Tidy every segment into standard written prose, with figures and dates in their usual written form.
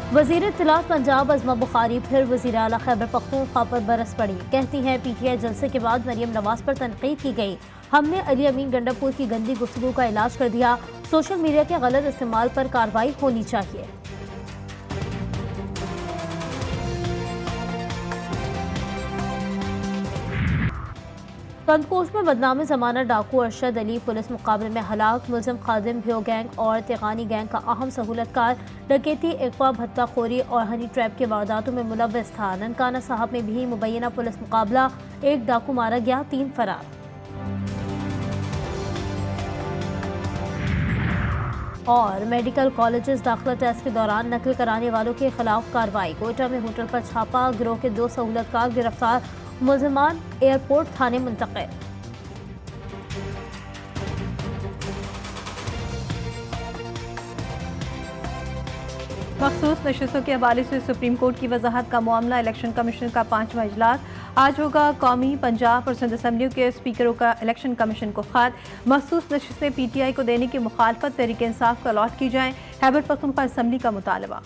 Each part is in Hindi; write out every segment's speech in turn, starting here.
वज़ीर इत्तलात पंजाब अज़मा बुखारी फिर वज़ीर आला खैबर पख्तूनख्वा पर बरस पड़ी। कहती हैं पीटीआई जलसे के बाद मरियम नवाज पर तनकीद की गई। हमने अली अमीन गंडापुर की गंदी गुफ्तगू का इलाज कर दिया। सोशल मीडिया के गलत इस्तेमाल पर कार्रवाई होनी चाहिए। कंदकोट में बदनामी जमाना डाकू अरशद अली पुलिस मुकाबले में हलाक। मुलजिम खादिम भ्यो गैंग और तिगानी गैंग का अहम सहूलतकार डकैती, अगवा, भत्ताखोरी और हनी ट्रैप के वारदातों में मुलव्वस था। ननकाना साहब में भी मुबैना पुलिस मुकाबला, एक डाकू मारा गया, 3 फरार। और मेडिकल कॉलेजेस दाखिला टेस्ट के दौरान नकल कराने वालों के खिलाफ कार्रवाई। कोयटा में होटल पर छापा, गिरोह के 2 सहूलतकार गिरफ्तार। मुलजमान एयरपोर्ट थाने मुंतकिल। मखसूस नशस्तों के हवाले से सुप्रीम कोर्ट की वजाहत का मामला। इलेक्शन कमीशन का 5वां इजलास आज होगा। कौमी, पंजाब और सिंध असम्बलियों के स्पीकरों का इलेक्शन कमीशन को खत। मखसूस नशस्तें पीटीआई को देने की मुखालफत तहरीक इंसाफ को अलॉट की जाएं। खैबर पख्तूनख्वा असम्बली का मुतालबा।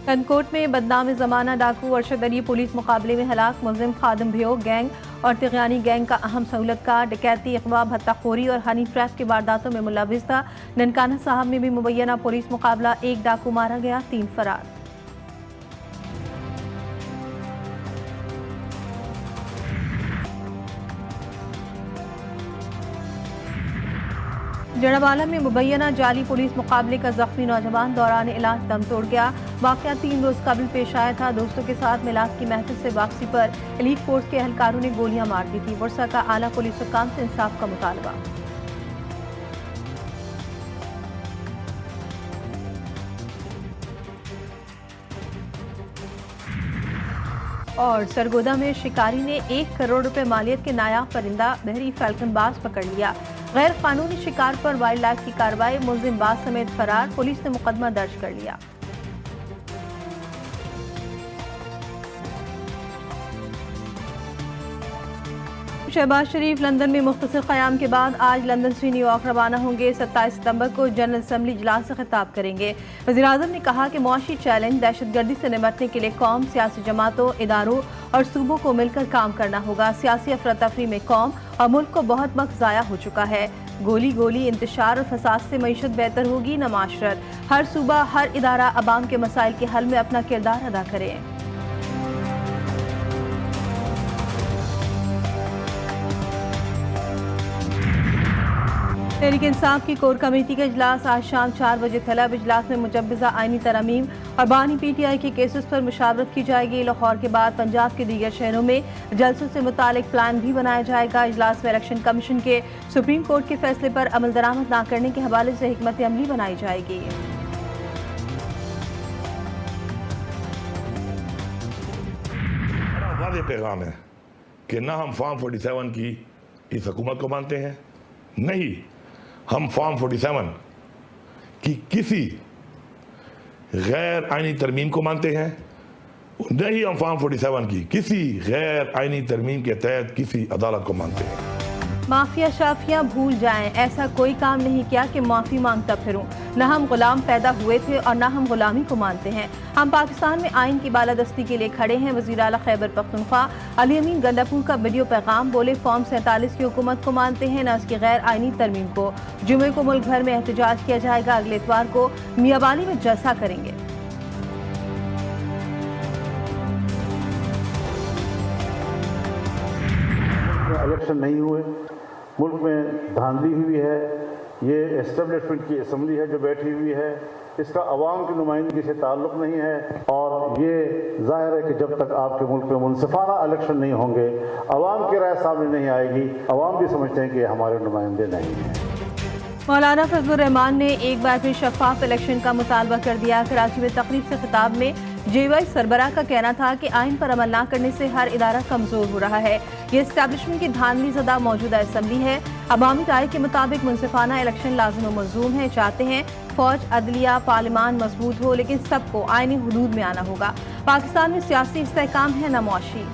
कंदकोट में बदनाम जमाना डाकू अरशद अली पुलिस मुकाबले में हलाक। मुलजिम खादिम भ्यो गैंग और तिगानी गैंग का अहम सहूलतकार डकैती, अगवा, भत्ताखोरी और हनी ट्रैप के वारदातों में मुलव्वस था। ननकाना साहब में भी मुबैना पुलिस मुकाबला, एक डाकू मारा गया, 3 फरार। जड़ावाला में मुबैना जाली पुलिस मुकाबले का जख्मी नौजवान दौरान इलाज दम तोड़ गया। वाकया 3 रोज कबल पेश आया था। दोस्तों के साथ मिलाद की महफिल से वापसी पर एलीट फोर्स के एहलकारों ने गोलियां मार दी थी। वर्षा का आला पुलिस हुकाम से इंसाफ का मुतालबा। और सरगोदा में शिकारी ने 1 करोड़ रुपए मालियत के नायाब परिंदा बहरी फैल्कन बाज पकड़ लिया। गैर कानूनी शिकार पर वाइल्ड लाइफ की कार्रवाई, मुलजिम बाज समेत फरार। पुलिस ने मुकदमा दर्ज कर लिया। शहबाज शरीफ लंदन में मुख्तसर क़याम के बाद आज लंदन से न्यूयॉर्क रवाना होंगे। 27 सितंबर को जनरल असम्बली इजलास से खिताब करेंगे। वज़ीर आज़म ने कहा कि मुआशी चैलेंज दहशतगर्दी से निपटने के लिए कौम, सियासी जमातों, इदारों और सूबों को मिलकर काम करना होगा। सियासी अफरा तफरी में कौम और मुल्क को बहुत वक्त ज़ाया हो चुका है। गोली गोली इंतशार और फसाद से मईशत बेहतर होगी न माशरत। हर सूबा, हर इदारा अवाम के मसाइल के हल में अपना किरदार अदा करे। तहरीक इंसाफ की कोर कमेटी का इजलास आज शाम 4 बजे तलब। इजलास में मुजव्वज़ा आईनी तरमीम और बानी पीटीआई के केसेस पर मुशावरत की जाएगी। लाहौर के बाद पंजाब के दीगर शहरों में जलसों से मुतालिक प्लान भी बनाया जाएगा। इजलास में इलेक्शन कमीशन के सुप्रीम कोर्ट के फैसले पर अमल दरामद न करने के हवाले से हिकमत अमली बनाई जाएगी। वाज़ेह पैगाम है कि ना हम फॉर्म 47 की इस हुकूमत को मानते हैं, नहीं हम फॉर्म 47 की किसी गैर आईनी तरमीम को मानते हैं, नहीं हम फॉर्म 47 की किसी गैर आईनी तरमीम के तहत किसी अदालत को मानते हैं। माफिया शाफियाँ भूल जाएं, ऐसा कोई काम नहीं किया कि माफ़ी मांगता फिरूं। न हम गुलाम पैदा हुए थे और न हम गुलामी को मानते हैं। हम पाकिस्तान में आइन की बालादस्ती के लिए खड़े हैं। वज़ीर आला खैबर पख्तूनख्वा अली अमीन गंडापुर का वीडियो पैगाम, बोले फॉर्म 47 की हुकूमत को मानते हैं, न उसकी गैर आइनी तरमीम को। जुमे को मुल्क भर में एहतजाज किया जाएगा। अगले इतवार को मियावाली में जलसा करेंगे। इलेक्शन नहीं हुए, मुल्क में धांधली हुई है। ये एस्टेब्लिशमेंट की असम्बली है जो बैठी हुई है, इसका अवाम की नुमाइंदगी से ताल्लुक़ नहीं है। और ये जाहिर है कि जब तक आपके मुल्क में मुनसिफाना इलेक्शन नहीं होंगे, अवाम की राय सामने नहीं आएगी। अवाम भी समझते हैं कि हमारे नुमाइंदे नहीं हैं। मौलाना फजलुर रहमान ने एक बार फिर शफाफ इलेक्शन का मुतालबा कर दिया। कराची में तकरीब से खिताब में जेवाई सरबराह का कहना था कि आइन पर अमल न करने से हर इदारा कमजोर हो रहा है। ये एस्टैब्लिशमेंट की धांधली ज़दा मौजूदा असम्बली है। अवामी राय के मुताबिक मुनसिफाना इलेक्शन लाजिम व मलजूम है। चाहते हैं फौज, अदलिया, पार्लिमान मजबूत हो, लेकिन सबको आइनी हुदूद में आना होगा। पाकिस्तान में सियासी इस्तेहकाम है न मुआशी।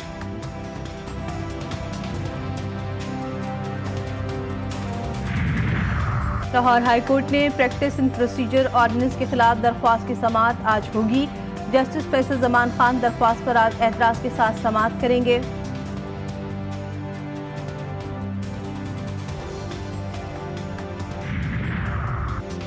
लाहौर हाईकोर्ट ने प्रैक्टिस इन प्रोसीजर ऑर्डिनेंस के खिलाफ दरख्वास्त की समाअत आज होगी। जस्टिस फैसल जमान खान दरख्वास्त पर आज एतराज के साथ समाअत करेंगे।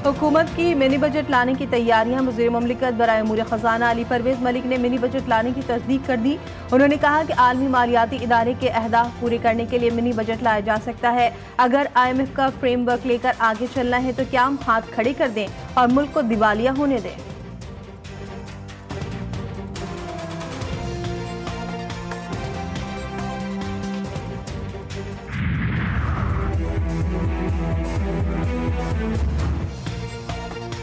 हुकूमत की मिनी बजट लाने की तैयारियां। वज़ीर मुमलिकत बराए उमूर खजाना अली परवेज मलिक ने मिनी बजट लाने की तस्दीक कर दी। उन्होंने कहा कि आलमी मालियाती इदारे के अहदाफ पूरे करने के लिए मिनी बजट लाया जा सकता है। अगर IMF का फ्रेमवर्क लेकर आगे चलना है तो क्या हम हाथ खड़े कर दें और मुल्क को दिवालिया होने दें।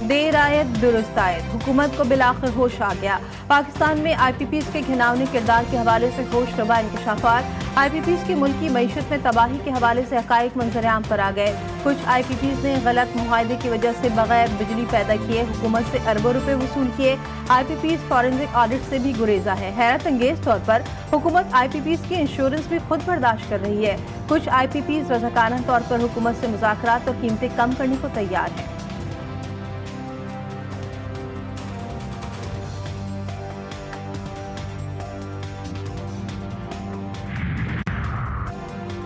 देर आयत दुरुस्त आयत, हुकूमत को बिलाखिर होश आ गया। पाकिस्तान में IPPs के घिनौने किरदार के हवाले से होश रबा इंकशाफात। IPPs की मुल्की मईशत में तबाही के हवाले से हकाइक मंजर-ए-आम पर आ गए। कुछ IPPs ने गलत मुआहदे की वजह से बगैर बिजली पैदा किए हुकूमत से अरबों रुपए वसूल किए। IPPs फॉरेंसिक ऑडिट से भी गुरेजा है। हैरत अंगेज तौर पर हुकूमत IPPs की इंश्योरेंस भी खुद बर्दाश्त कर रही है। कुछ IPPs रज़ाकाना तौर पर हुकूमत से मुज़ाकरात और कीमतें कम करने को तैयार है।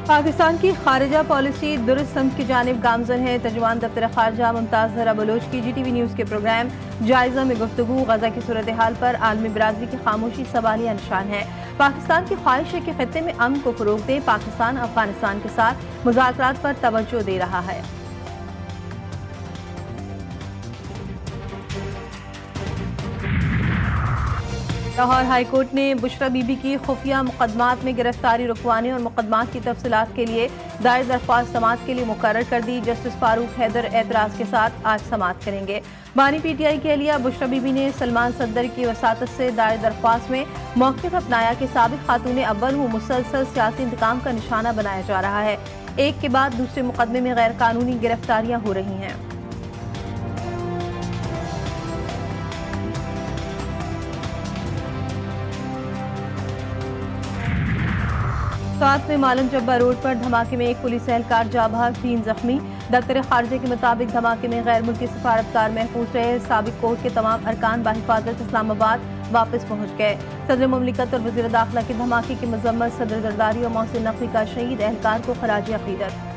पाकिस्तान की खारिजा पॉलिसी दुरुस्त समत की जानिब गामजन है। तर्जुमान दफ्तर खारजा मुमताज़ ज़हरा बलोच की GTV न्यूज़ के प्रोग्राम जायज़ा में गुफ्तगू गजा की सूरत हाल पर आलमी बिरादरी की खामोशी सवालिया निशान है। पाकिस्तान की ख्वाहिश है कि खित्ते में अमन को फ़रोग़ दे। पाकिस्तान अफगानिस्तान के साथ मुज़ाकरात पर तवज्जो दे रहा है। लाहौर हाईकोर्ट ने बुशरा बीबी की खुफिया मुकदमात में गिरफ्तारी रुकवाने और मुकदमात की तफसीलात के लिए दायर दरख्वास्त समाअत के लिए मुकर्रर कर दी। जस्टिस फारूक हैदर एतराज़ के साथ आज समाअत करेंगे। बानी PTI की अहलिया बुशरा बीबी ने सलमान सद्दर की वसातत से दायर दरख्वास्त में मौक़िफ़ अपनाया कि साबिक़ खातून अव्वल वो मुसलसल सियासी इंतकाम का निशाना बनाया जा रहा है। एक के बाद दूसरे मुकदमे में गैर कानूनी गिरफ्तारियाँ हो रही हैं। साथ में मालम जब्बा रोड पर धमाके में एक पुलिस एहलकार जाँ बहक, 3 जख्मी। दफ्तर खारजे के मुताबिक धमाके में गैर मुल्की सफारतकार महफूज रहे। साबिक कोर्ट के तमाम अरकान बाहिफाजत इस्लामाबाद वापस पहुँच गए। सदर मुमलिकत और वज़ीर दाखिला की धमाके की मजम्मत। सदर जरदारी और मोहसिन नकवी का शहीद एहलकार को खराज अकीदत।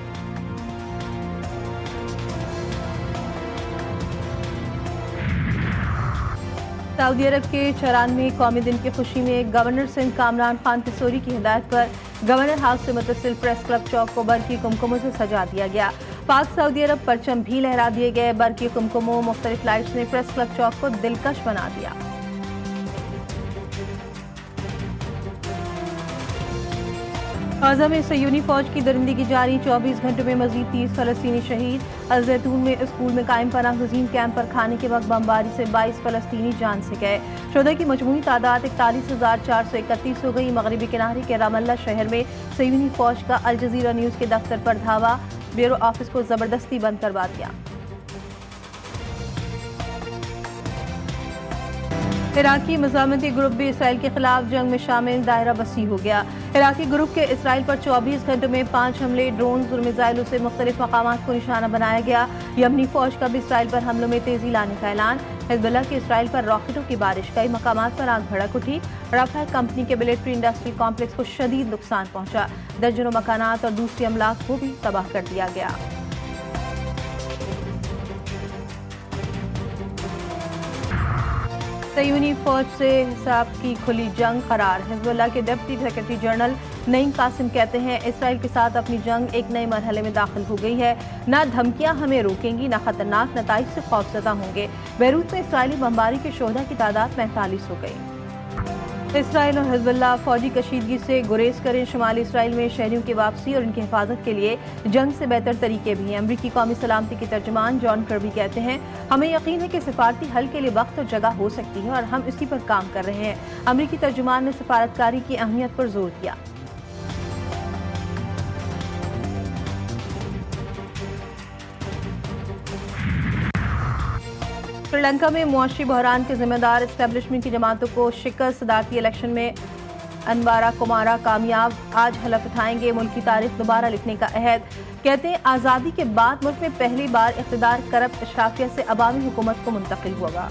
सऊदी अरब के चरान में कौमी दिन की खुशी में गवर्नर सिंध कामरान खान तिसोरी की हिदायत पर गवर्नर हाउस से मुतसिल प्रेस क्लब चौक को बरकी कुमकुमों से सजा दिया गया। पाक सऊदी अरब परचम भी लहरा दिए गए। बरकी कुमकुमों मुख्तलिफ लाइट्स ने प्रेस क्लब चौक को दिलकश बना दिया। गाज़ा में सयूनी फौज की दरिंदगी जारी। 24 घंटों में मजीद 30 फलस्तीनी शहीद। अल-जैतून में स्कूल में कायम पनाह गज़ीन कैंप पर खाने के वक्त बमबारी से 22 फलस्तीनी जान से गए। शुहदा की मजमूई तादाद 41,431 हो गई। मगरबी किनारे के रामल्ला शहर में सयूनी फौज का अल जजीरा न्यूज़ के दफ्तर पर धावा। ब्यूरो ऑफिस को जबरदस्ती बंद करवा दिया। इराकी मज़ामती ग्रुप भी इसराइल के खिलाफ जंग में शामिल। दायरा वसी हो गया। इराकी ग्रुप के इसराइल पर 24 घंटों में 5 हमले ड्रोन और मिसाइलों से मुख्तलिफ मकामात को निशाना बनाया गया। यमनी फौज का भी इसराइल पर हमलों में तेजी लाने का ऐलान। हिज़्बुल्लाह के इसराइल पर रॉकेटों की बारिश। कई मकामात पर आग भड़क उठी। राफेल कंपनी के मिलिट्री इंडस्ट्री कॉम्प्लेक्स को शदीद नुकसान पहुंचा। दर्जनों मकानात और दूसरी अमलाक को भी तबाह कर दिया गया। सयूनी फौज से हिसाब की खुली जंग करार। हिज़्बुल्लाह के deputy secretary general Naim Qassem कहते हैं इसराइल के साथ अपनी जंग एक नए मरहले में दाखिल हो गई है। ना धमकियां हमें रोकेंगी, ना खतरनाक नताइज से खौफजदा होंगे। बैरूत में इसराइली बमबारी के शोहदा की तादाद 45 हो गई। इसराइल और हिज़्बुल्लाह फौजी कशीदगी से गुरेज करें। शुमाली इसराइल में शहरियों की वापसी और इनकी हिफाजत के लिए जंग से बेहतर तरीके भी हैं। अमरीकी कौमी सलामती के तर्जुमान जॉन कर्बी कहते हैं हमें यकीन है कि सिफारती हल के लिए वक्त और जगह हो सकती है और हम इसी पर काम कर रहे हैं। अमरीकी तर्जुमान ने सफारतकारी की अहमियत पर जोर दिया। श्रीलंका में मुआशी बहरान के जिम्मेदार एस्टेब्लिशमेंट की जमातों को शिकस्त। सदारती इलेक्शन में अनवारा कुमारा कामयाब आज हलफ उठाएंगे मुल्क की तारीख दोबारा लिखने का अहद। कहते हैं आज़ादी के बाद मुल्क में पहली बार इक़्तिदार करप्ट अशराफिया से अवामी हुकूमत को मुंतकिल होगा।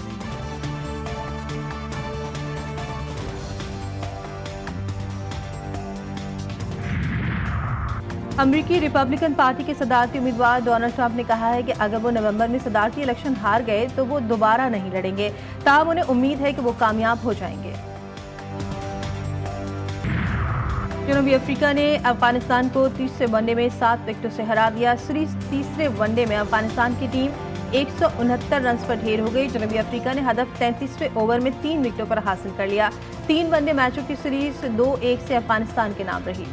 अमेरिकी रिपब्लिकन पार्टी के सदारती उम्मीदवार डोनाल्ड ट्रंप ने कहा है कि अगर वो नवंबर में सदारती इलेक्शन हार गए तो वो दोबारा नहीं लड़ेंगे, ताहम उन्हें उम्मीद है कि वो कामयाब हो जाएंगे। जनूबी अफ्रीका ने अफगानिस्तान को तीसरे वनडे में 7 विकेटों से हरा दिया। सीरीज तीसरे वनडे में अफगानिस्तान की टीम 169 रन पर ढेर हो गई। जनूबी अफ्रीका ने हदफ 33वें ओवर में 3 विकेटों पर हासिल कर लिया। 3 वनडे मैचों की सीरीज 2-1 से अफगानिस्तान के नाम रही।